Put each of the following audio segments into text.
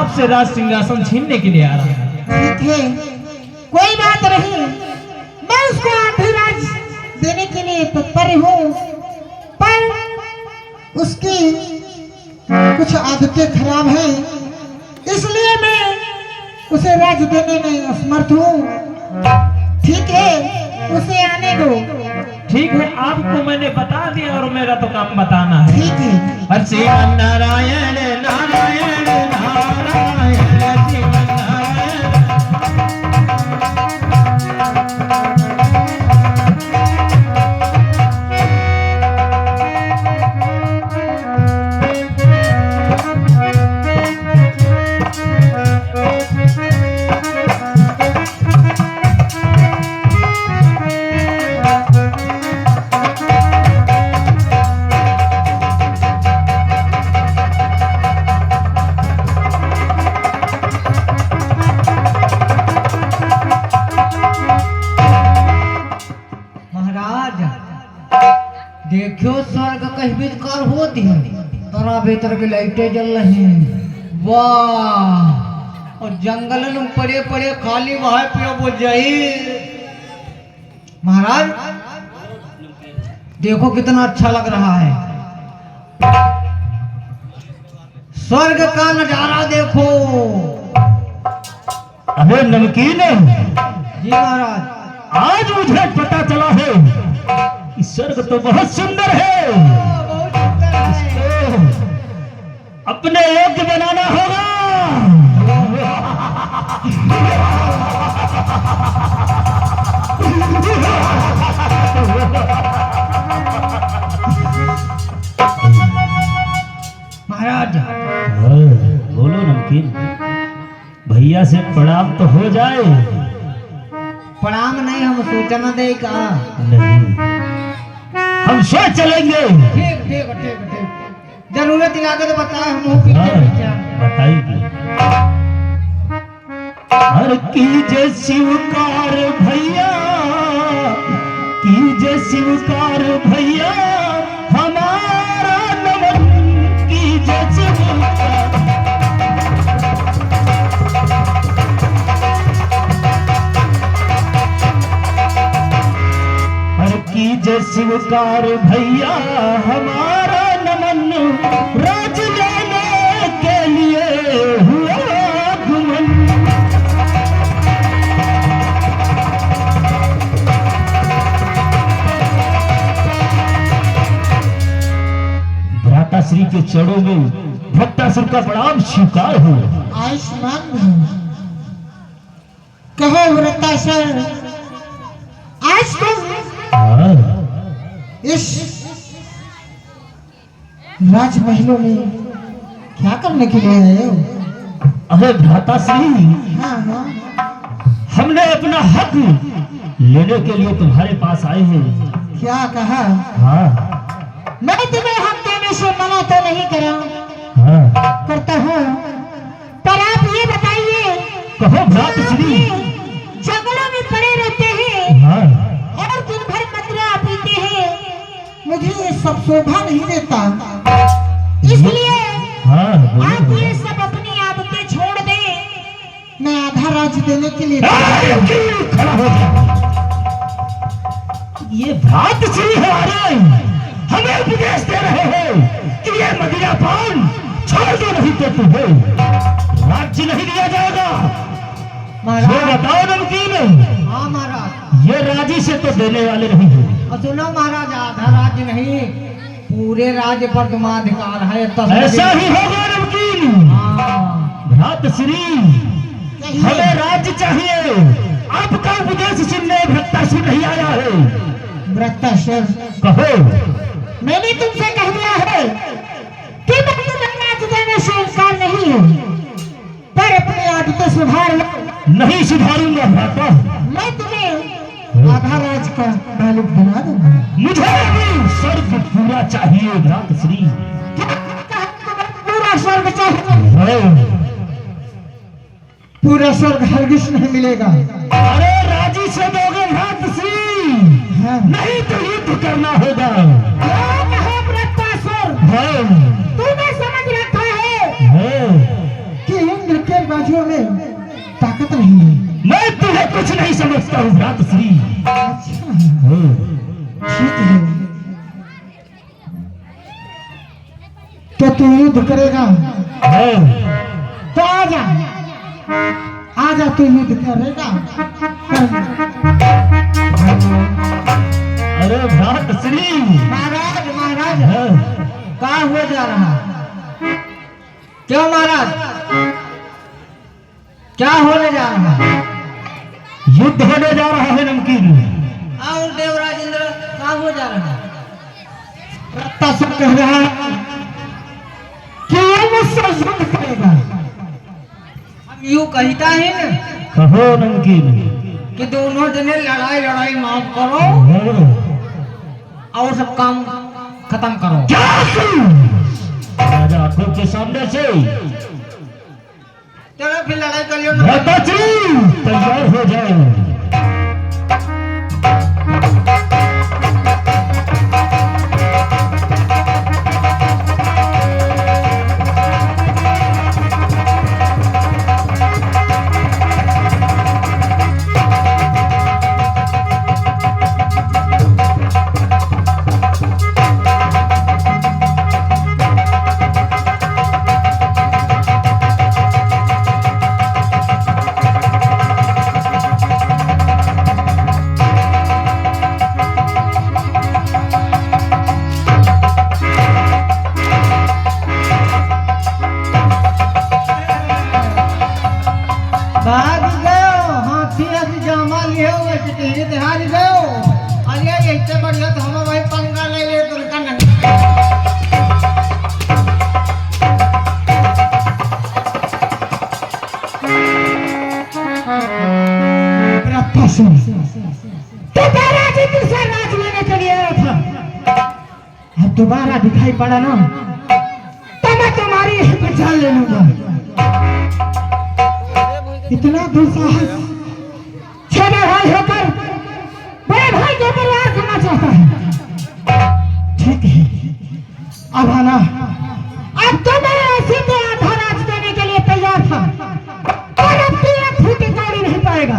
आपसे राज सिंहासन छीनने के लिए आ रहा है। ठीक है, कोई बात नहीं, मैं उसको आधी राज देने के लिए तत्पर हूँ, पर उसकी कुछ आदतें खराब हैं, इसलिए मैं उसे राज देने में असमर्थ हूँ। ठीक है, उसे आने दो। ठीक है, आपको मैंने बता दिया और मेरा तो काम बताना है। ठीक है। हर श्रीमन नारायण नारायण नारायण श्रीमन नारायण। देखियो स्वर्ग कहीं कार होती है, तोरा भीतर की लाइटें जल रही हैं। वाह, और जंगल में पड़े पड़े खाली वहां पे वो जाई। महाराज देखो कितना अच्छा लग रहा है, स्वर्ग का नजारा देखो। अबे नमकीन, जी महाराज, आज मुझे पता चला है स्वर्ग तो बहुत सुंदर है, बहुत सुंदर है। अपने योग्य बनाना होगा। महाराज बोलो नमकीन, भैया से प्रणाम तो हो जाए। प्रणाम नहीं, हम सूचना दे का नहीं, हम स्वयं चलेंगे। ठीक ठीक ठीक ठीक, जरूरत लगे तो बताए, हम पीछे पीछे बताइए। हर कीजे शिवकार भैया, कीजे शिवकार भैया, हमारा नमन कीजे शिवकार। हर कीजे शिवकार भैया, हमारा नमन राज लेने के लिए हुआ आगमन। भ्राताश्री के चरणों में भक्तासुर का प्रणाम स्वीकार हो। आयुष्मान भव। कहो व्रतासुर, आज तुम इस राजमहलों में क्या करने के लिए आए हो? अरे भ्राताश्री, हाँ हाँ, हमने अपना हक लेने के लिए तुम्हारे पास आए हैं। क्या कहा? हाँ मैं तुम्हें हक देने से मना तो नहीं करा, हाँ, करता हूँ, पर आप ये बताइए, कहो भ्राताश्री। जंगलों में पड़े रहते हैं हाँ और दिन भर मदिरा पीते हैं, मुझे ये सब शोभा नहीं देता, इसलिए हाँ, आप ये सब अपनी आदतें छोड़ दें, मैं आधा राज देने के लिए खड़ा हो जा। ये भ्राताश्री हमारे हमें उपदेश दे रहे हैं कि ये मदिरा पान छोड़ दो, नहीं तो तुम्हें राज्य नहीं दिया जाएगा। महाराज। ये बताओ नमकीन, हाँ महाराज, ये राजी से तो देने वाले नहीं है। और सुनो महाराज, आधा राज्य नहीं, पूरे राज्य पर तुम्हाधिकार है। ऐसा ही होगा नमकीन। हाँ। भ्राताश्री, हमें राज्य चाहिए, आपका उपदेश सुनने भ्राताश्री नहीं आया है। व्रतासुर, कहो। मैंने तुमसे कह दिया है कि मैं तुम्हें राज देने से इंकार नहीं हूँ, पर अपनी आदतें सुधार लो। नहीं सुधारूंगा भ्राता, मैं तुम्हें आधा राज का मालिक बना दूंगा। मुझे अभी स्वर्ग पूरा चाहिए भ्राताश्री। पूरा स्वर्ग चाहिए? पूरा स्वर्ग हरगिज नहीं मिलेगा। अरे राजी से दोगे भ्राताश्री, हाँ। नहीं तो युद्ध करना होगा। क्या कहो व्रतासुर, तूने समझ रखा है कि इंद्र नहीं है। मैं तुम्हें कुछ नहीं समझता हूँ भ्रातश्री। अच्छा हाँ। ठीक है, तो तू युद्ध करेगा हाँ। तो आजा, आजा तू युद्ध करेगा। अरे भ्रातश्री। महाराज महाराज हाँ। कहाँ हुआ जा रहा? क्यों महाराज, क्या होने जा रहा? युद्ध होने जा रहा है नमकीन। और देवराज इंद्र कहाँ हो जा रहा? प्रत्याशन कह रहा है कि ये मुझसे युद्ध करेगा। हम यूं कहता है न कहो नमकीन। कि दोनों जने लड़ाई लड़ाई माफ करो हाँ। और सब काम खत्म करो। क्या करूं? राजा आंखों के सामने से। चलो फिर लड़ाई कर लियो। भ्रातश्री तैयार हो जाओ। भाग गयो हाथी हाथी जामा लियो टिकरी ते हार गयो। अरे इससे बढ़िया तो हम भाई पंगा ले ले तो प्रत्याशन तो तेरा जी तुझसे राज लेने के लिए आया था, अब दोबारा दिखाई पड़ा ना तो मैं तुम्हारी यहीं पर जान ले लूंगा। इतना दुस्साहस छोटे भाई होकर बड़े भाई के ऊपर वार करना चाहता है। ठीक है, अब आना, अब तो मैं ऐसे तो आधा राज देने के लिए तैयार था और अब तू एक फूटी कौड़ी नहीं पाएगा।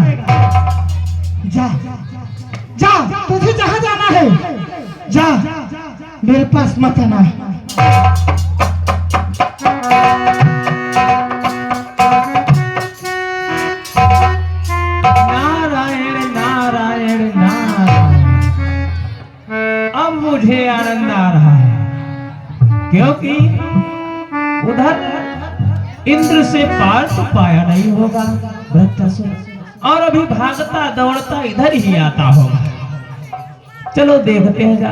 जा जा, तुझे जहां जाना है जा, मेरे पास मत आना। नारायण नारायण नारायण। अब मुझे आनंद आ रहा है क्योंकि उधर इंद्र से पार तो पाया नहीं होगा वृत्तासुर, और अभी भागता दौड़ता इधर ही आता होगा। चलो देखते हैं जा।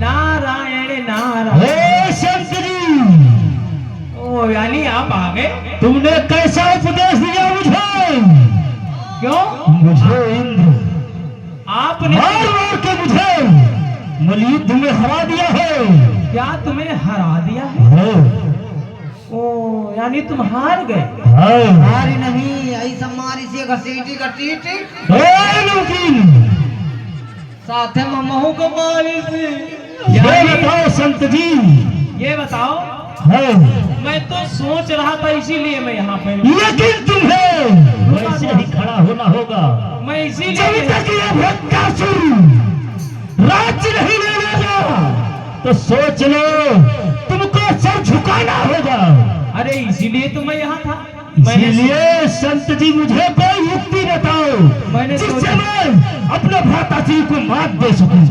नारायण नारायण। हे संत जी, ओ यानी आप आ गए। तुमने कैसा उपदेश दिया मुझे? क्यों? मुझे इंद्र आपने मार मार के मुझे मलयुद्ध में हरा दिया है। क्या तुम्हें हरा दिया है? हाँ। ओ यानी तुम हार गए। हाँ। हारी नहीं, ऐसा मारी से घसीटी घसीटी हे नमकीन, साथे ममहू को मारी से। ये बताओ संत जी। ये बताओ, हाँ। मैं तो सोच रहा था इसीलिए मैं यहाँ पे, लेकिन तुम्हें वैसे ही खड़ा होना होगा। मैं जब इसीलिए तक ये भक्तासुर राज्य नहीं ले लेगा तो सोच लो तुमको सर झुकाना होगा। अरे इसीलिए तो मैं यहाँ था। मैंने इसलिए संत जी मुझे कोई युक्ति बताओ मैंने जिससे मैं अपने भ्राता जी को मात दे सकूं।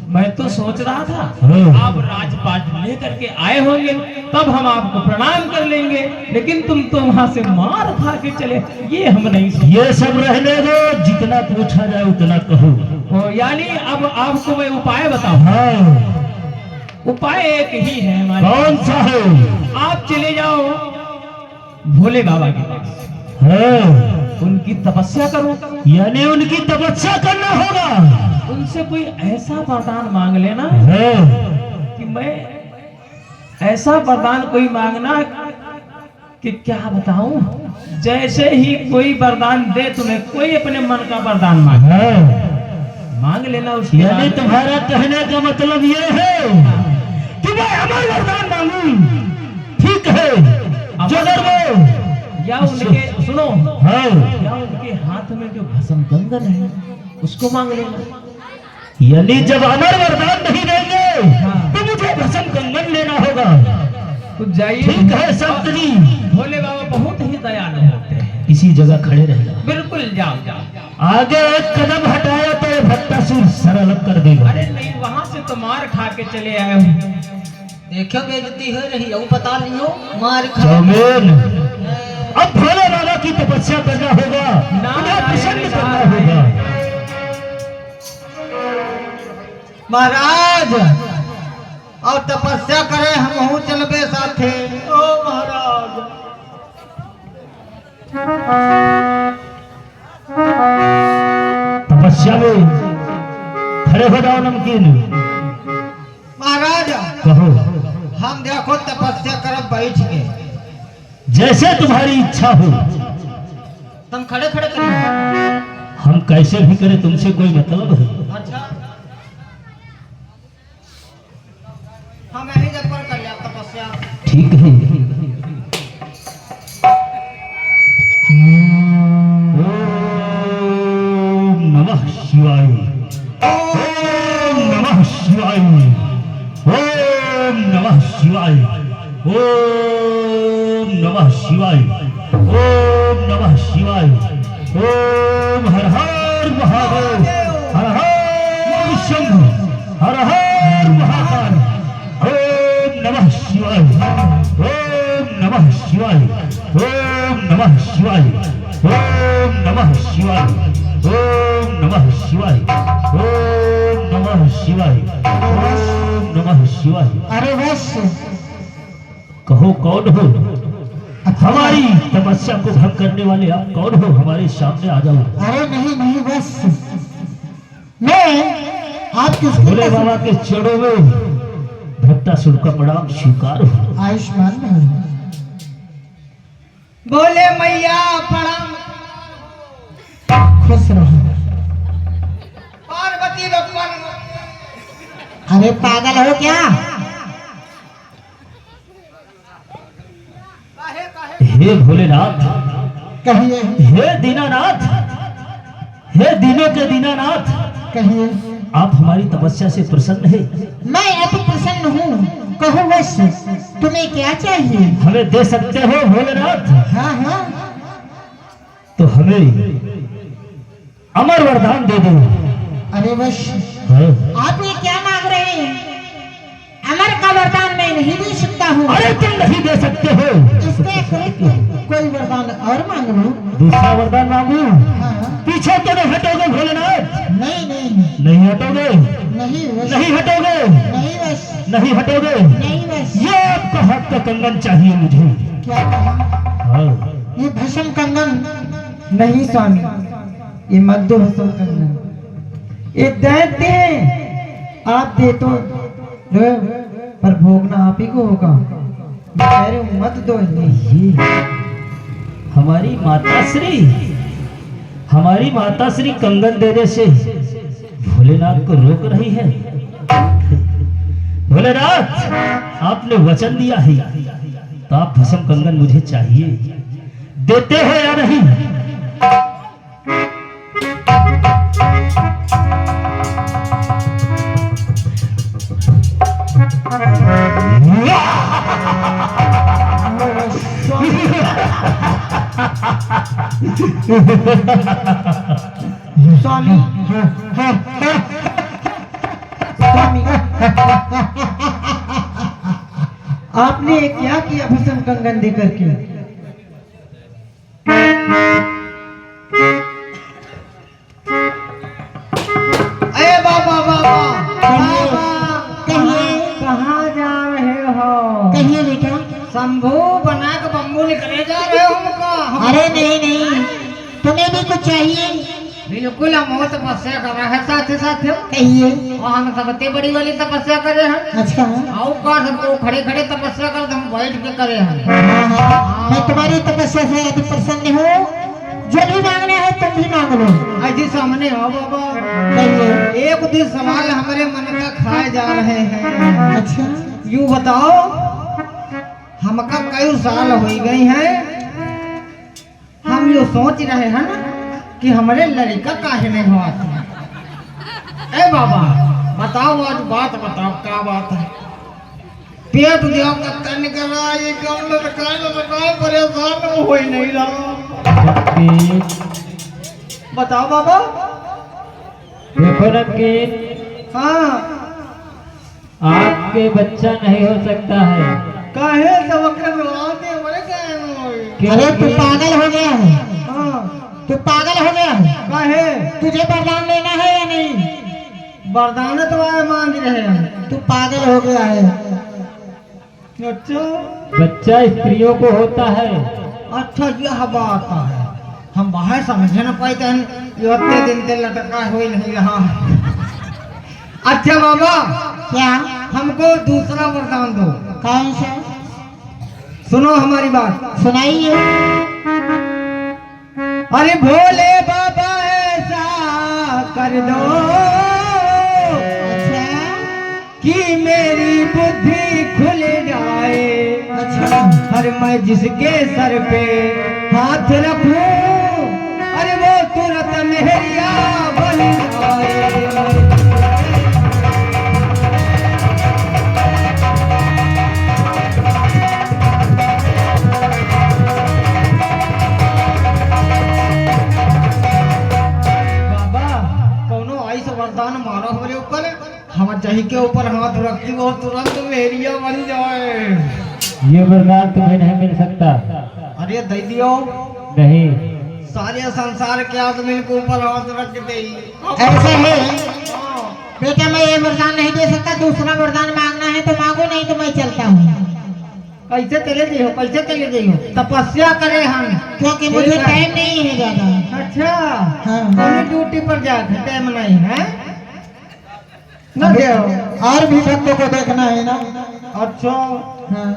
मैं तो सोच रहा था हाँ। आप राजपाट लेकर के आए होंगे तब हम आपको प्रणाम कर लेंगे, लेकिन तुम तो वहां से मार खा के चले, ये हम नहीं सोचे। ये सब रहने दो, जितना पूछा जाए उतना कहो। ओ, यानी अब आपको मैं उपाय बताऊं। हाँ। उपाय एक ही है हमारे। कौन सा है? आप चले जाओ भोले बाबा के पास, हाँ। उनकी तपस्या करो, यानी उनकी तपस्या करना होगा। उनसे कोई ऐसा वरदान मांग लेना हाँ। कि मैं ऐसा वरदान कोई मांगना कि क्या बताऊं, जैसे ही कोई वरदान दे तुम्हें, कोई अपने मन का वरदान मांगे, हाँ। मांग लेना उसके यानी बाद। तुम्हारा कहने का मतलब ये है कि मैं अमर वरदान मांगू, ठीक है? जो अगर वो या उनके सुनो, हाँ, या उनके हाथ में जो भस्म कंगन है उसको मांग लेना। यानी जब अमर वरदान नहीं देंगे हाँ। तो मुझे भस्म कंगन लेना होगा। तो जाइए। ठीक है संत जी, भोले बाबा बहुत ही दयालु होते हैं। इसी जगह खड़े रहना। बिल्कुल जाओ जाओ। आगे एक कदम हटाया तो ये भट्टासुर सर अलग कर देगा। अरे नहीं, वहां से तो मार खा के चले आए हो। देखो बेइज्जती हो रही है, वो पता नहीं हो मार खा। चौमेन, अब भोले बाबा की तपस्या करना होगा, उन्हें प्रसन्न करना होगा। महाराज और तपस्या करे, हम हूँ चलबे साथे। ओ महाराज, तपस्या में खड़े हो जाओ नमकीन। महाराज कहो, हम देखो तपस्या करब बैठ के, जैसे तुम्हारी इच्छा हो। तुम खड़े खड़े करिए। हम कैसे भी करें, तुमसे कोई मतलब है? अच्छा, हम यही जब पर कर लिया तपस्या। ठीक है। ओम नमः शिवाय, ओम नमः शिवाय, ओम नमः शिवाय, ओम नमः शिवाय, ओम नमः शिवाय, ओम हर हर महादेव, हर हर शंभु, हर हर महाकाल, ओम नमः शिवाय, ओम नमः शिवाय, ओम नमः शिवाय, ओम नमः शिवाय, ओम नमः शिवाय, ओम नमः शिवाय, ओम नमः शिवाय। अरे बस, कहो कौन हो? हमारी तपस्या को भंग करने वाले आप कौन हो? हमारे सामने आ जाओ। अरे नहीं नहीं, बस मैं आप किसकी भोले बाबा के चरणों में भट्टासुर का प्रणाम स्वीकार हो। आयुष्मान भव। बोले मैया प्रणाम। खुश रहो। पार्वती बप्पन। अरे पागल हो क्या? हे भोलेनाथ, कहिए हे दीनानाथ, हे दीनों के दीनानाथ, कहिए। आप हमारी तपस्या से प्रसन्न है? मैं अति प्रसन्न हूँ। कहो बस, तुम्हें क्या चाहिए? हमें दे सकते हो भोलेनाथ? हाँ हाँ, तो हमें अमर वरदान दे दो। अरे बस, हाँ। आप ये क्या मांग रहे हैं? अमर का वरदान मैं नहीं दे सकता हूँ। अरे तुम नहीं दे सकते हो, इसके अतिरिक्त कोई वरदान और मांग लो। दूसरा वरदान मांगू? हाँ हाँ। पीछे तो नहीं हटोगे भोलेनाथ? नहीं नहीं नहीं हटोगे? नहीं बस, नहीं हटोगे? नहीं बस, नहीं हटोगे? नहीं बस। ये आपका हाथ का कंगन चाहिए मुझे। क्या कहा? हाँ। ये भस्म कंगन? नहीं स्वामी, ये मध्य भस्म कंगन, ये दैत्य हैं। आप दे तो दो, पर भोगना आप ही को होगा। बेचारे मत दो इन्हें। ये हमारी माताश्री, हमारी माताश्री कंगन देने से भोलेनाथ को रोक रही है। भोलेनाथ, आपने वचन दिया है तो आप भस्म कंगन मुझे चाहिए, देते हो या नहीं? स्वामी, स्वामी, आपने क्या किया भस्म कंगन दे करके? अरे बाबा बाबा, कहिए। कहाँ जा रहे हो? कहिए बेटा। शंभू बना के बम्बू निकले जा रहे हो हमको? अरे नहीं नहीं, तुम्हें भी कुछ चाहिए? बिल्कुल, हम वो तपस्या कर रहे हैं साथ साथ। कहिए। और हम सबसे बड़ी वाली तपस्या करे हैं। अच्छा, आओ का सबको खड़े खड़े तपस्या कर, हम बैठ के करे हैं। हाँ हाँ, मैं तुम्हारी तपस्या से अति प्रसन्न हूँ। जो भी मांगना है तुम भी मांग लो। अजी सामने सामने आओ बाबा। कहिए। एक दिन सवाल हमारे मन का खाए जा रहे हैं। अच्छा। यूँ बताओ, हमका कई साल हो गई हैं, हम यो सोच रहे हैं ना कि हमारे लड़का काहे नहीं हुआ था। ए बाबा बताओ, आज बात बताओ, क्या बात है। पेट दिया कत्ता निकल रहा, ये कम लड़का परेशान हो ही नहीं रहा। बताओ बाबा। देखो रंगीन, हाँ आपके बच्चा नहीं हो सकता है। काहे सबके रोते बड़े काहे न अरे तू पागल हो गया है। हाँ तू पागल हो गया है। काहे तुझे वरदान लेना है या नहीं? वरदान तो आए मांग रहे हैं। तू पागल हो गया है। अच्छा बच्चा स्त्रियों को होता है। अच्छा यह बात है, हम बाहर समझे न पाते हैं, ये इतने दिन से लटका हो ही नहीं रहा। अच्छा बाबा, क्या? हमको दूसरा वरदान दो। कौन सा? सुनो हमारी बात। सुनाइए। अरे भोले बाबा ऐसा कर दो अच्छा। कि मेरी बुद्धि खुल जाए। अच्छा। अरे मैं जिसके सर पे हाथ रखूं, अरे वो तुरंत मेहरिया बन जाए। वरदान मारो हमारे ऊपर, हम चाही के ऊपर हाथ रखी वो तुरंत मेहरिया बन जाए। ये वरदान तुम्हें नहीं मिल सकता। अरे दे दियो। नहीं, सारे संसार के आदमी के ऊपर हाथ रख दे। ऐसे है बेटा, मैं ये वरदान नहीं दे सकता। दूसरा वरदान मांगना है तो मांगो, नहीं तो मैं चलता हूँ। कैसे चले गई हो, कैसे चले गई हो? तपस्या करे हम, क्योंकि मुझे टाइम नहीं है ज्यादा। अच्छा हाँ। ड्यूटी पर जाके टाइम नहीं है ना दे। और भी भक्तों को देखना है ना। अच्छा हाँ।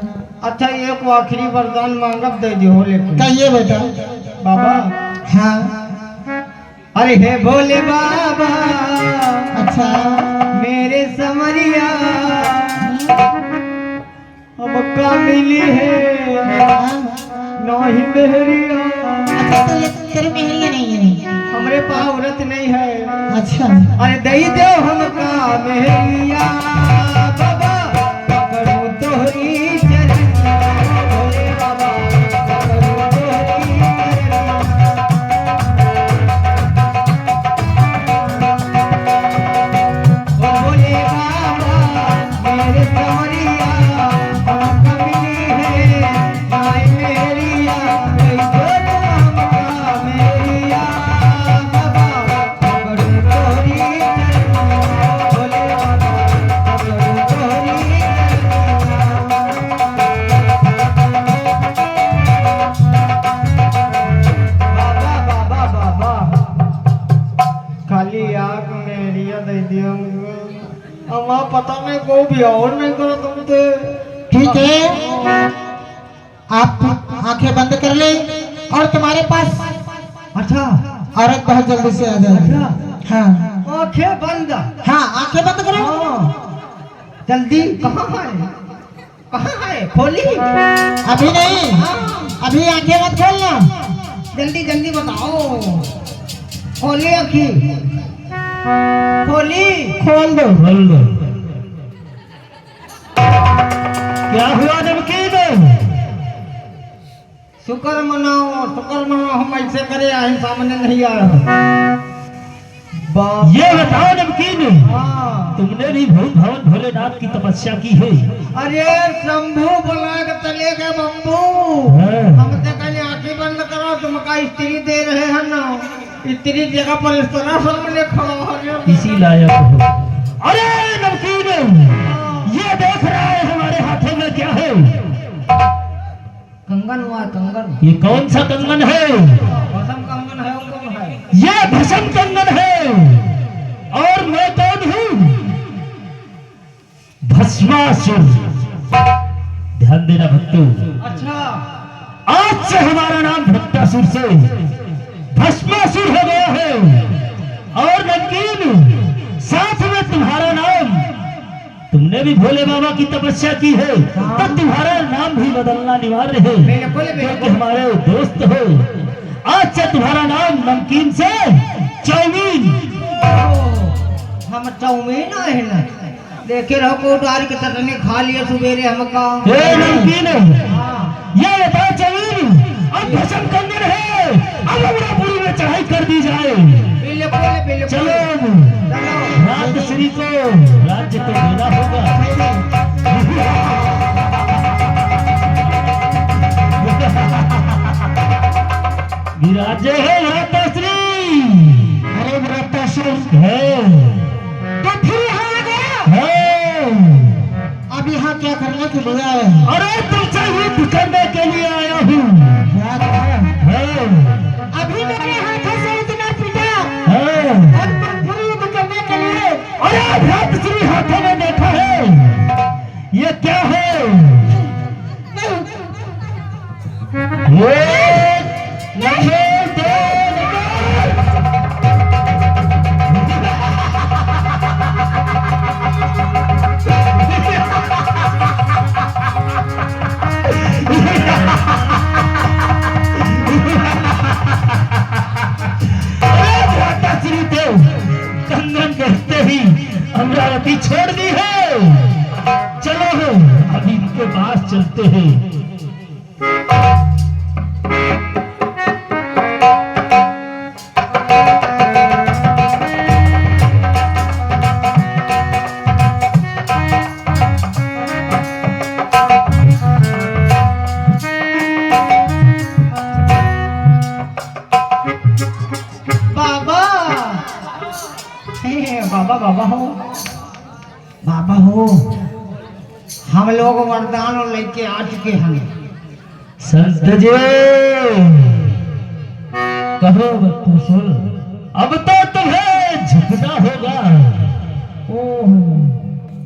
अच्छा, एक आखिरी वरदान मांगब दे दियो। लेकिन कहिए बेटा। बाबा। हाँ। अरे हे भोले बाबा, अच्छा। मेरे समरिया अब का मिली है नहीं मेहरिया। अच्छा तो ये तेरे मेहरिया नहीं है। हमरे पास औरत नहीं है। अच्छा। अरे दई दो हमका मेहरिया बाबा, पकड़ू तोहरी चरनिया। भोले बाबा पकड़ू तोहरी चरनिया। ओ भोले बाबा मेरे समरिया हमका मिली है नाई मेहरिया। दई दो हमका मेहरिया बाबा, पकड़ू तोहरी चरनिया। भोले बाबा पकड़ू तोहरी चरनिया। बाबा बाबा बाबा, खाली आग मेहरिया दे दिया। अम्मा पता नहीं को भी और नहीं करो तुम थे। ठीक है, आप आंखें बंद कर ले और तुम्हारे पास अच्छा औरत बहुत जल्दी से आ जाएगी। अच्छा। हाँ आंखें बंद। हाँ, आंखें बंद करो। हाँ। जल्दी कहाँ है, कहाँ है? खोली। अभी नहीं, अभी आंखें मत खोलना। जल्दी जल्दी बताओ। खोली आँखी, खोली। खोल दो। बोल दो। क्या हुआ नमकीन? शुक्र मनाओ, शुक्र मनाओ, हम ऐसे करे आए सामने नहीं आ रहा। बाप। ये बताओ नमकीन, हाँ। तुमने भी भूत भवन भोलेनाथ की तपस्या की है? अरे शंभू बोला के चले गए बम्बू। हाँ। हमसे कहीं आंखें बंद करो, तुमका स्त्री दे रहे हैं ना। स्त्री जगह पर इस तरह सामने खड़ा हो। इसी लायक हो। अरे नमकीन, ये देख रहा है हमारे हाथों में क्या है? कंगन हुआ, कंगन। ये कौन सा कंगन है? भस्म कंगन है, हुक्म है। ये भस्म कंगन है। और मैं कौन हूँ? भस्मासुर। ध्यान देना भक्तों, अच्छा आज से हमारा नाम भक्तासुर से भस्मासुर हो गया है। श्री भोले बाबा की तपस्या की है तो तुम्हारा नाम भी बदलना अनिवार्य है, बिल्कुल क्योंकि बिल्कुल। हमारे दोस्त हो। आज से तुम्हारा नाम नमकीन से चाउमीन। हम चाउमीन है ना, देखे रहो कोटवारी के चटनी खा लिया सवेरे हमका। हे नमकीन, हाँ। ये बता चाउमीन, अब भस्म कंगन है, अब अमरापुरी में चढ़ाई कर दी जाए। बिल्कुल बिल्कुल। चलो राज श्री को राज्य तो देना होगा। विराजे है व्रतश्री। अरे व्रतश्री, है तो फिर यहाँ आ गया? है। अब यहाँ क्या करने के लिए आए? अरे तुमसे युद्ध करने के लिए आया हूँ। क्या कहा? है। अभी मेरे हाथों से इतना पिटा है। और तुम फिर युद्ध करने के लिए? अरे व्रतश्री हाथों में देखा है, ये क्या है? नहीं, एक नंबर, दो नंबर। अरे भ्राताश्री तो कंगन कहते ही अमरावती छोड़ दी है। चलो अभी इनके पास चलते हैं। बाबा, हे बाबा, बाबा हो, बाबा हो, हम लोग वरदान लेके आ चुके हैं। संत जी कहो बत्तूसुर, अब तो तुम्हें झुकना होगा। ओह,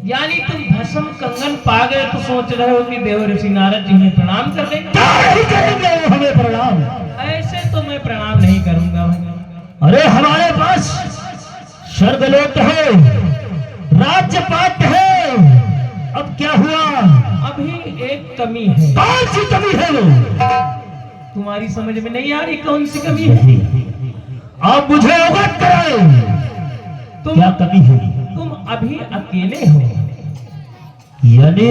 यानी तुम भस्म कंगन पा गए तो सोच रहे हो कि देव ऋषि नारद जी हमें प्रणाम कर देंगे? क्या नहीं करेंगे वो हमें प्रणाम? ऐसे तो मैं प्रणाम नहीं करूंगा भाई। अरे हमारे पास स्वर्गलोक है, राज्य पाठ है। अब क्या हुआ? अभी एक कमी है, कौन सी कमी है वो? तुम्हारी समझ में नहीं आ रही कौन सी कमी है? आप मुझे अवगत कराए, तुम क्या कमी है? तुम अभी अकेले हो। यानी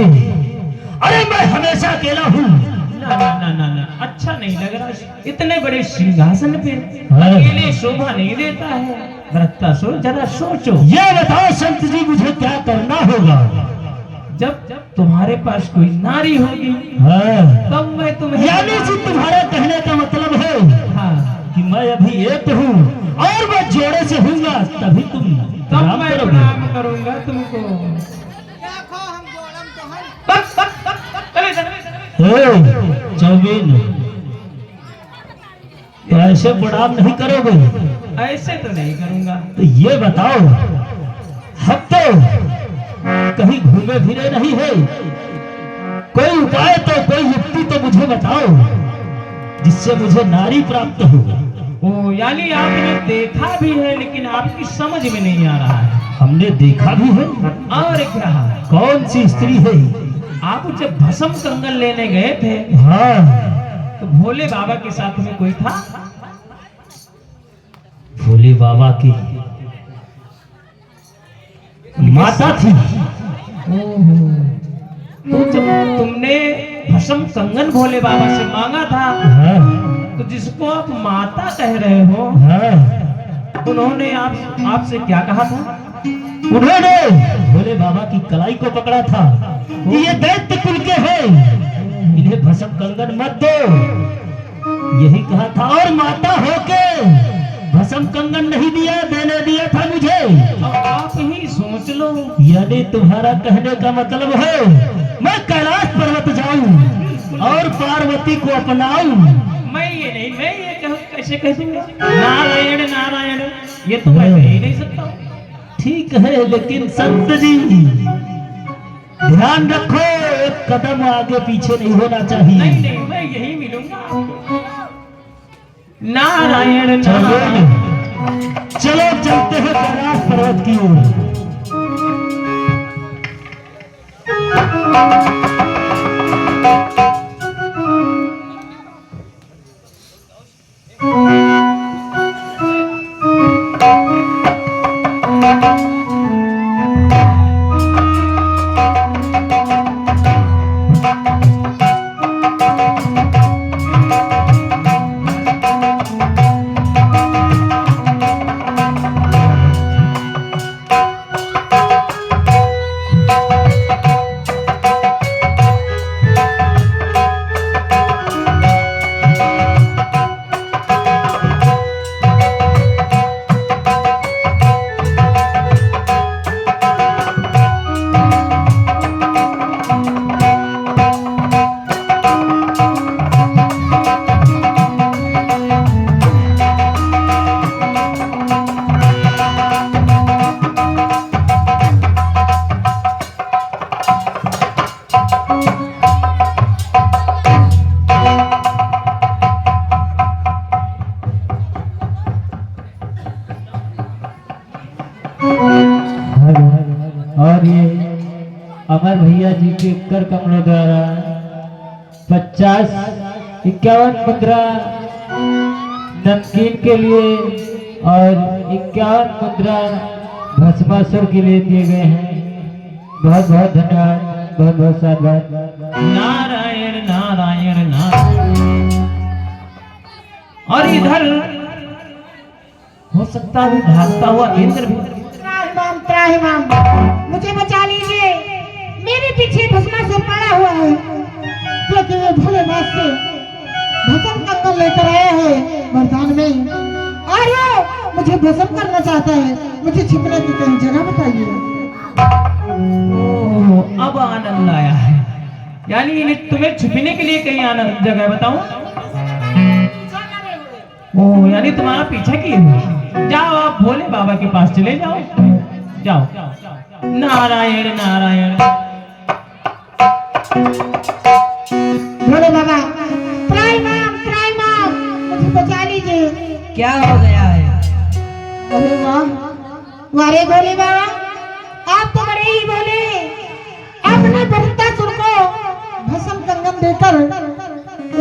अरे मैं हमेशा अकेला हूँ। ना ना ना ना ना, अच्छा नहीं लग रहा। इतने बड़े सिंहासन पे हाँ। अकेले शोभा नहीं देता है। व्रतासुर जरा सोचो, ये बताओ संत जी मुझे क्या करना होगा? जब जब तुम्हारे पास कोई नारी होगी हाँ। तब मैं तुम्हें, यानी जी तुम्हारा कहने का मतलब है हाँ, कि मैं अभी एक हूँ और मैं जोड़े से हूँगा तभी तुम तब प्रणाम मैं करोगे। प्रणाम करूंगा तुमको। बस, बस, बस, बस, चले, चले, चले। हे, चाउमीन, तो ऐसे प्रणाम नहीं करोगे? ऐसे तो नहीं करूंगा। तो ये बताओ, हम तो कहीं घूमे फिरे नहीं है, कोई उपाय तो, कोई युक्ति तो मुझे बताओ जिससे मुझे नारी प्राप्त हो। ओ, यानी आपने देखा भी है लेकिन आपकी समझ में नहीं आ रहा है। हमने देखा भी है। और क्या? कौन सी स्त्री है? आप जब भस्म कंगन लेने गए थे हाँ, तो भोले बाबा के साथ में कोई था? भोले बाबा की माता थी। ओहो, तो जब तुमने भस्म कंगन भोले बाबा से मांगा था हाँ, तो जिसको आप माता कह रहे हो हाँ। उन्होंने आपसे क्या कहा था? उन्होंने भोले बाबा की कलाई को पकड़ा था कि ये दैत्य कुल के हैं, इन्हें भस्म कंगन मत दो, यही कहा था। और माता होके भस्म कंगन नहीं दिया, देने दिया था मुझे। अब आप ही सोच लो। यानी तुम्हारा कहने का मतलब है मैं कैलाश पर्वत जाऊं और पार्वती को अपनाऊं? मैं ये कैसे कह दूंगा? नारायण नारायण, ये तो मैं कह ही नहीं सकता हूँ। ठीक है, लेकिन संत जी ध्यान रखो, एक कदम आगे पीछे नहीं होना चाहिए। नहीं नहीं, मैं यही मिलूंगा आपको। नारायण चलो नारायण। चलो चलते हैं कैलाश पर्वत की ओर। और ये अमर भैया जी के कर कमलों द्वारा 50-51 मुद्रा नमकीन के लिए और 51 मुद्रा भस्मासुर के लिए दिए गए हैं। बहुत बहुत धन्यवाद, बहुत बहुत साधुवाद। नारायण नारायण नारायण। और इधर हो सकता है भागता हुआ इंद्र भी। त्राहिमाम त्राहिमाम, मुझे बचा लीजिए, मेरे पीछे भस्मासुर पड़ा हुआ है, क्योंकि वे भोलेनाथ से भस्म कंगन लेकर आया है वरदान में, और वो मुझे भस्म करना चाहता है। मुझे छिपने की कहीं जगह बताइए। ओह, अब आनंद आया है। यानी इन्हें तुम्हें छुपने के लिए कहीं आनंद जगह बताऊं? ओह, यानी तुम्हारा पीछा किए हुए। जाओ, आप भोले बाबा के पास चले जाओ। जाओ। नारायण नारायण। भोले बाबा त्राहिमाम त्राहिमाम, मुझे बचा लीजिए। क्या हो गया है? अरे वाह, वारे भोले बाबा, आप तो बड़े ही बोले। आपने बृहदासुर को भस्म कंगन देकर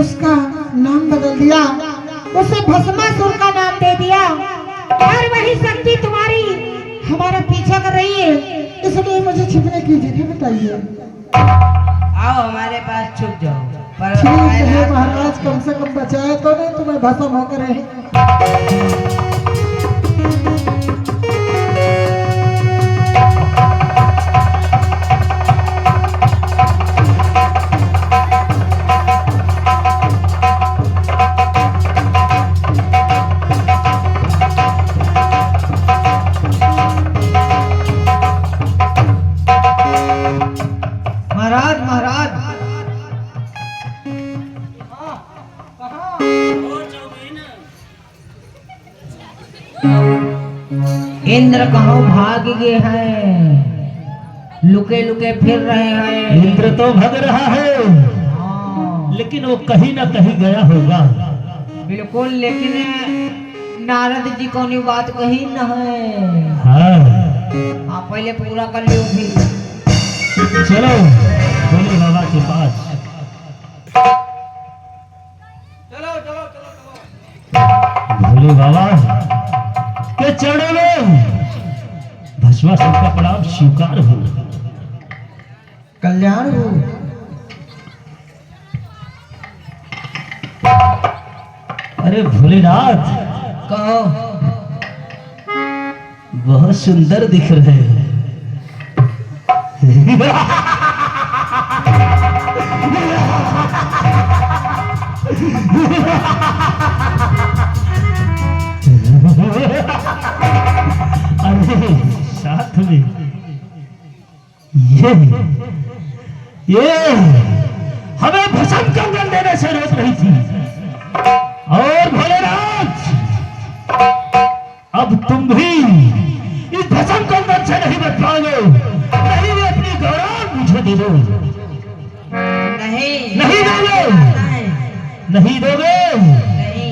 उसका नाम बदल दिया, उसे भस्मासुर का नाम दे दिया, और वही शक्ति तुम्हारी हमारा पीछा कर रही है। इसलिए मुझे छिपने की जगह बताइए। आओ हमारे पास छुप जाओ। पर ठीक है महाराज, कम से कम बचाए तो नहीं, तुम्हें भस्म होकर रहे। महाराज महाराज, इंद्र कहाँ भाग गए हैं? लुके लुके फिर रहे हैं। इंद्र तो भाग रहा है, हाँ, लेकिन वो कहीं ना कहीं गया होगा। बिल्कुल, लेकिन नारद जी को नहीं बात कही न है। हाँ, हाँ, पहले पूरा कर लियो भी। चलो भोले बाबा के पास। चलो चलो चलो चलो। भोले बाबा के चरणों में भस्मासुर का प्रणाम स्वीकार हो। कल्याण हो। अरे भोलेनाथ, कहो। बहुत सुंदर दिख रहे हैं। अरे साथ में ये हमें भस्म कंगन देने से रोक रही थी। और भोलेनाथ, अब तुम भी इस भस्म कंगन से नहीं बच पाओगे। नहीं, वे अपनी गौरव मुझे दे दो। नहीं नहीं दोगे? नहीं दोगे? नहीं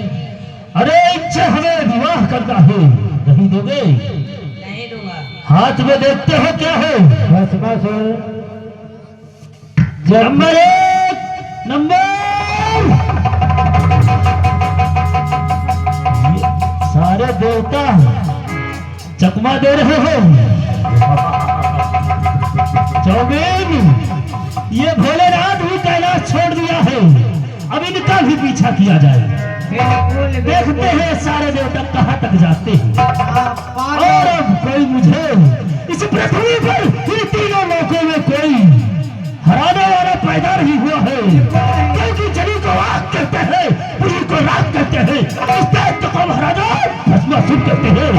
अरे इच्छा हमें विवाह करना है, नहीं दोगे? नहीं दूंगा। हाथ में देखते हो क्या है? भस्मासुर नंबर 1 नंबर ये सारे देवता चकमा दे रहे हो। चौबीन ये भोलेनाथ भी कैलाश छोड़ दिया है, अब इनका भी पीछा किया जाए। बिल्कुल देखते हैं सारे देवता कहाँ तक जाते हैं। और और अब कोई मुझे इस पृथ्वी पर इन तीनों लोकों में कोई हराने वाला पैदा नहीं हुआ है, क्योंकि जनी को आग कहते हैं, बुरी को रात कहते हैं, इस दैत्य को महाराजा भस्मासुर कहते हैं।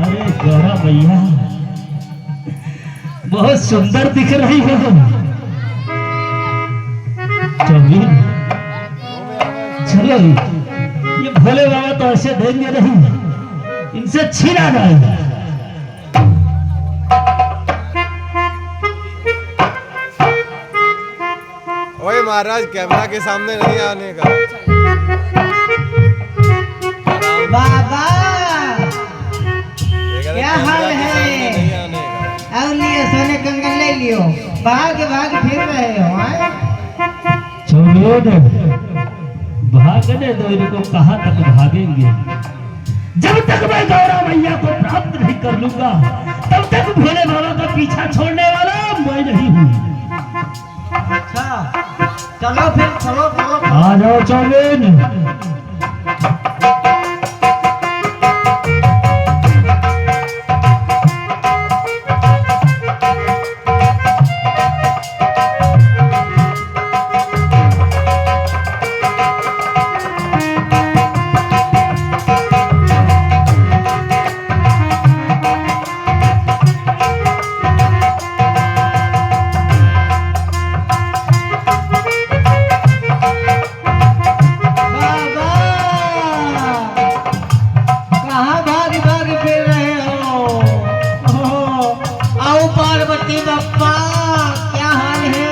अरे गौरा भैया बहुत सुंदर दिख रही हो। चौबीन चलो ये भोले बाबा तो ऐसे देंगे नहीं, इनसे छीना जाएगा। ओए महाराज कैमरा के सामने नहीं आने का। बाबा ये क्या कैमरा हाल के है? सामने नहीं आने का। और लियो सोने कंगन ले लियो, भाग भाग फिर रहे हो हाँ? चौबीन भागने दो इनको, कहाँ तक भागेंगे। जब तक मैं गौरा मैया को प्राप्त नहीं कर लूंगा तब तक भोले बाबा का पीछा छोड़ने वाला मैं नहीं हूँ। अच्छा चलो फिर चलो चलो। आ जाओ चौबीन। बाबा कहाँ भाग भाग फिर रहे हो? ओहो, आओ पार्वती बप्पा क्या हाल है?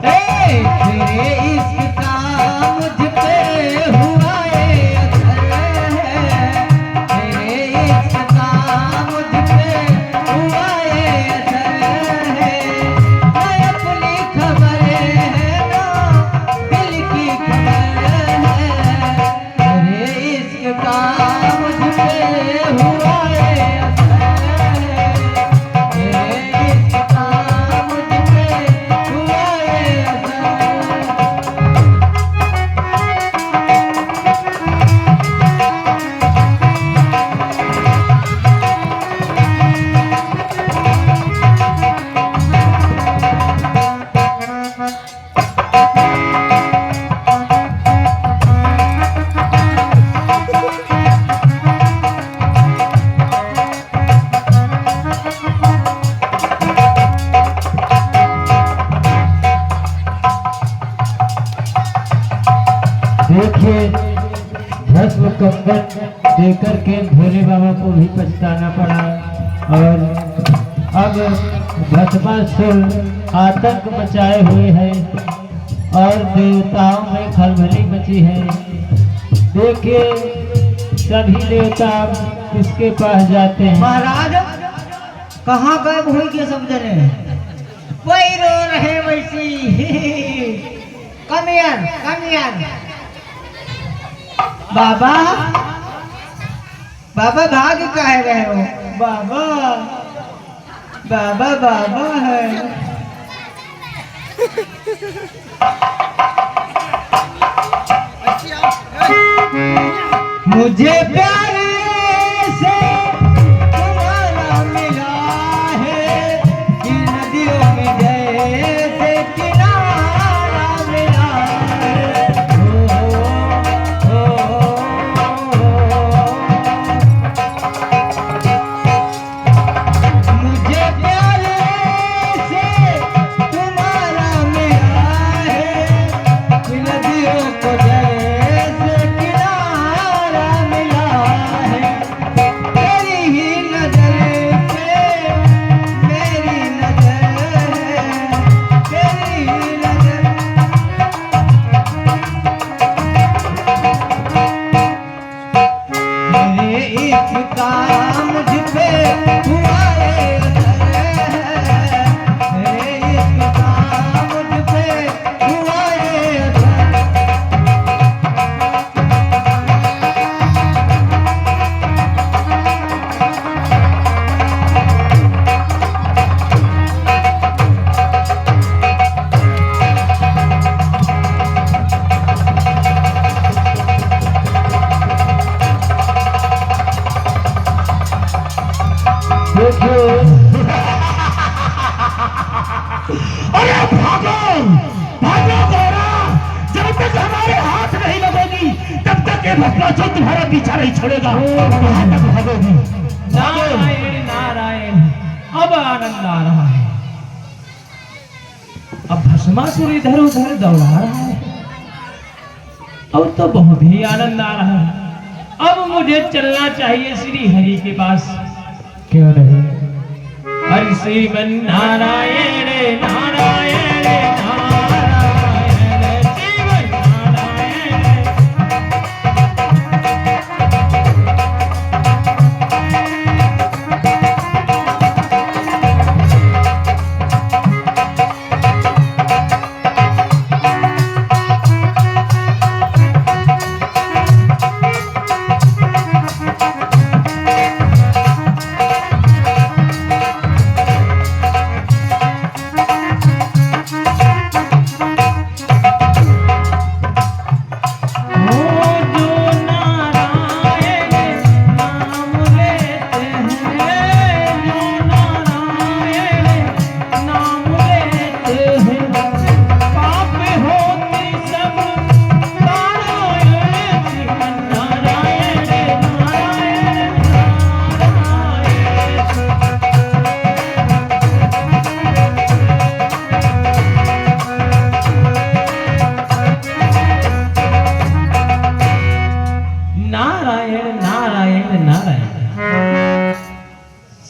तेरे इश्क का मुझ पे हुआ ये असर है, तेरे इश्क का मुझ पे हुआ ये असर है। मैं अपनी खबर है ना दिल की खबर है, तेरे इश्क का मुझ पे हुआ ये असर है, तेरे इश्क का मुझ पे हुआ ये असर है। देखिए भस्म कंगन देकर के भोले बाबा को भी पछताना पड़ा और अब भस्मासुर आतंक मचाए हुए है और देवताओं में खलबली मची है। देखिए सभी देवता किसके पास जाते हैं। महाराज कहाँ गायब हुई के सब जने? वही रो रहे वैसी। कमियन कमियन बाबा बाबा भाग काहे रहे हो? बाबा बाबा बाबा है। मुझे प्यार से तुम्हारा मिला है कि नदियों में जैसे किनारा मिला है। मुझे प्यार से तुम्हारा मिला है कि नदियों को जैसे किनारा अरे भागो भागो गौरा, जब तक हमारे हाथ नहीं लगेगी तब तक ये भस्मासुर तुम्हारा पीछा नहीं छोड़ेगा। कहाँ तक भागोगी? नारायण नारायण, अब आनंद आ रहा है। अब भस्मासुर इधर उधर दौड़ा रहा है, अब तो बहुत ही आनंद आ रहा है। अब मुझे चलना चाहिए श्री हरि के पास। क्यों नहीं? हरि श्रीमन नारायण नारायण नारायण श्रीमन नारायण।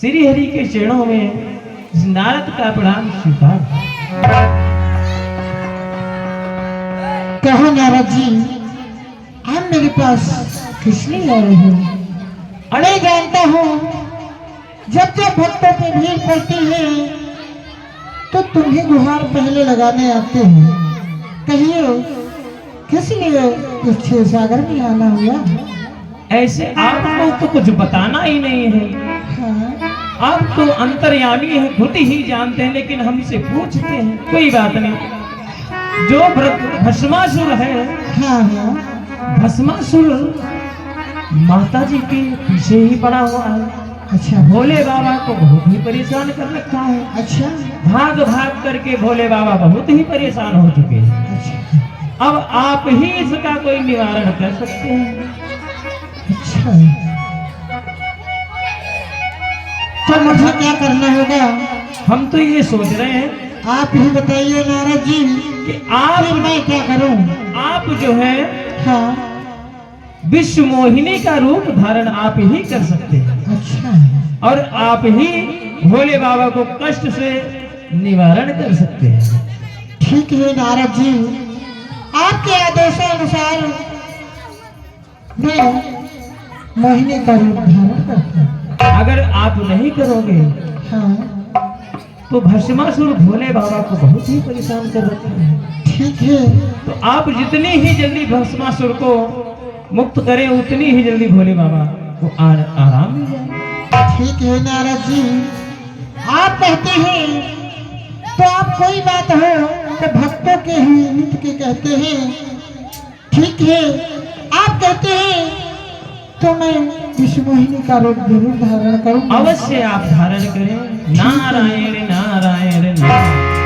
श्री हरि के चरणों में नारद का प्रणाम स्वीकार। कहो नारद जी, आप मेरे पास किस लिए आ रहे हो? अरे जानता हूँ, जब जब भक्तों की भीड़ पड़ती है तो तुम्हें गुहार पहले लगाने आते हैं। कहिए किस लिए इस क्षीर सागर में आना हुआ? ऐसे आपको तो कुछ बताना ही नहीं है। हाँ, आप तो अंतर्यामी है, खुद ही जानते हैं, लेकिन हमसे पूछते हैं। कोई बात नहीं। जो भस्मासुर है, हाँ, हाँ, भस्मासुर माता जी के पीछे ही पड़ा हुआ है। अच्छा, भोले बाबा को बहुत ही परेशान कर रखा है। अच्छा, भाग भाग करके भोले बाबा बहुत ही परेशान हो चुके हैं। अच्छा, अब आप ही इसका कोई निवारण कर सकते हैं। अच्छा। तो मुझे क्या करना होगा? हम तो ये सोच रहे हैं आप ही बताइए नारद जी कि फिर आप मैं क्या करूं? आप जो है हाँ, विश्व मोहिनी का रूप धारण आप ही कर सकते हैं, अच्छा, और आप ही भोले बाबा को कष्ट से निवारण कर सकते हैं। ठीक है नारद जी, आपके आदेशानुसार मैं मोहिनी का रूप धारण करता हूं। अगर आप नहीं करोगे हाँ, तो भस्मासुर भोले बाबा को बहुत ही परेशान कर रखा है। ठीक है, तो आप जितनी ही जल्दी भस्मासुर को मुक्त करें उतनी ही जल्दी भोले बाबा को आराम मिल जाए। ठीक है नारद जी, आप कहते हैं तो आप कोई बात हो तो भक्तों के ही हित के कहते हैं। ठीक है, आप कहते हैं तो मैं विश्व मोहिनी का रूप जरूर धारण करूंगा। अवश्य आप धारण करें। नारायण नारायण नारायण।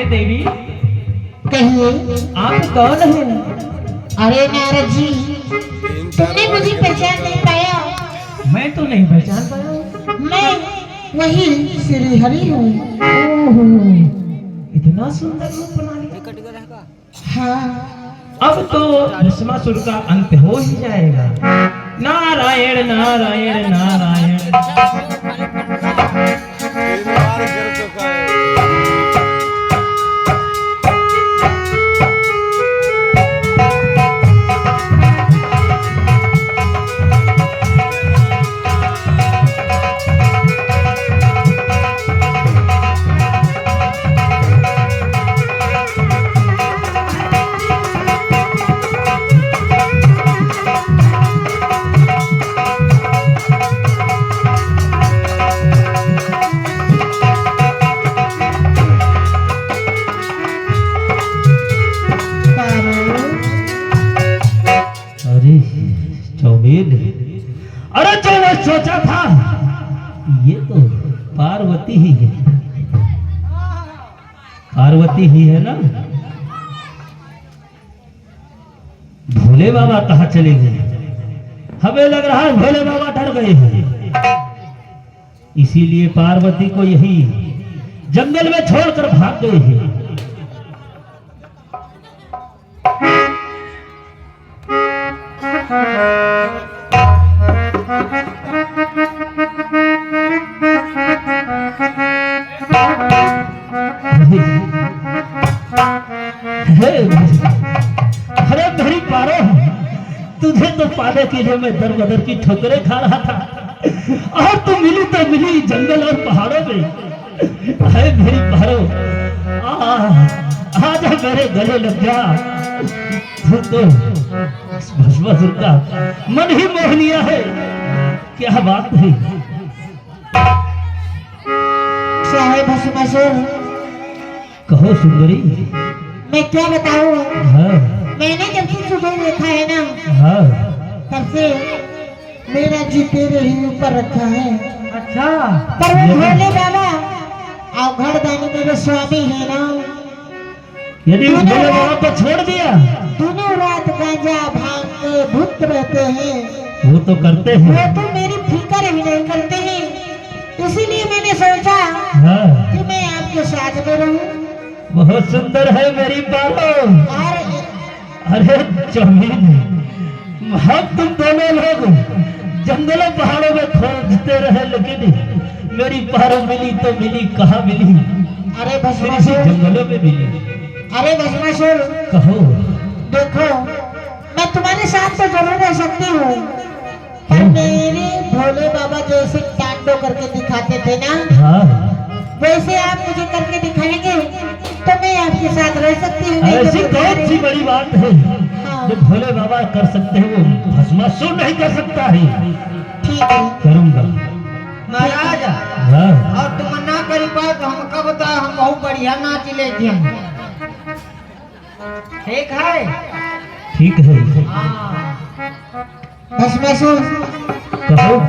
देवी कहिए। आप कौन है? अरे नारद जी, तुमने मुझे पहचान नहीं पाया? मैं तो नहीं पहचान पाया। मैं वही श्री हरि हूँ। इतना सुंदर रूप बना लिया। हाँ, अब तो भस्मासुर का अंत हो ही जाएगा। नारायण नारायण नारायण। 3 बार गिर चुका है। सुहेल। अरे जो मैं सोचा था ये तो पार्वती ही है, पार्वती ही है ना। भोले बाबा कहाँ चले गए? हमें लग रहा है भोले बाबा डर गए हैं, इसीलिए पार्वती को यही जंगल में छोड़कर भाग गए हैं। अरे मेरी पारो, तुझे तो पाने के लिए मैं दर बदर की ठोकरें खा रहा था, और तू मिली तो मिली जंगल और पहाड़ों में। अरे मेरी पारो, आज मेरे गले लग जा। तू तो भस्मासुर का मन ही मोह लिया है, क्या बात है। साहेब भस्मासुर, कहो सुंदरी। मैं क्या बताऊं? हाँ मैंने जब से सुबह देखा है ना, हाँ, तब से मेरा जी तेरे ही ऊपर रखा है। अच्छा, पर वो भोले बाबा और घर दानी मेरे स्वामी है ना, यदि उस भोले बाबा को छोड़ दिया, दोनों रात गांजा भांग के भूत रहते हैं। वो तो करते वो हैं। तो मेरी फिक्र भी नहीं करते हैं, इसीलिए मैंने सोचा हाँ, कि मैं आपके साथ में रहूं। बहुत सुंदर है मेरी पारो। और अरे चौमीन, हम तुम दोनों लोग जंगलों पहाड़ों में खोजते रहे, लेकिन मेरी पारो मिली तो मिली, कहाँ मिली? अरे फिर इसी भस्मासुर, जंगलों में मिली। अरे भस्मासुर, कहो। देखो मैं तुम्हारे साथ तो जरूर रह सकती हूँ, पर मेरे भोले बाबा जैसे तांडव करके दिखाते थे ना, हाँ, वैसे आप मुझे करके दिखाएंगे तो मैं आपके साथ रह सकती हूँ। नहीं तो ऐसी मैं कौन तुम्हारे- सी बड़ी बात है हाँ। जो भोले बाबा कर सकते हैं, वो भस्मासुर नहीं कर सकता है। ठीक है। करूंगा। महाराज, हाँ, और तुम ना करी पाए तो हम कब बता, हम बहुत बढ़िया नाच लेते हैं। ठीक है। ठीक है। हाँ, भस्मासुर, कहो।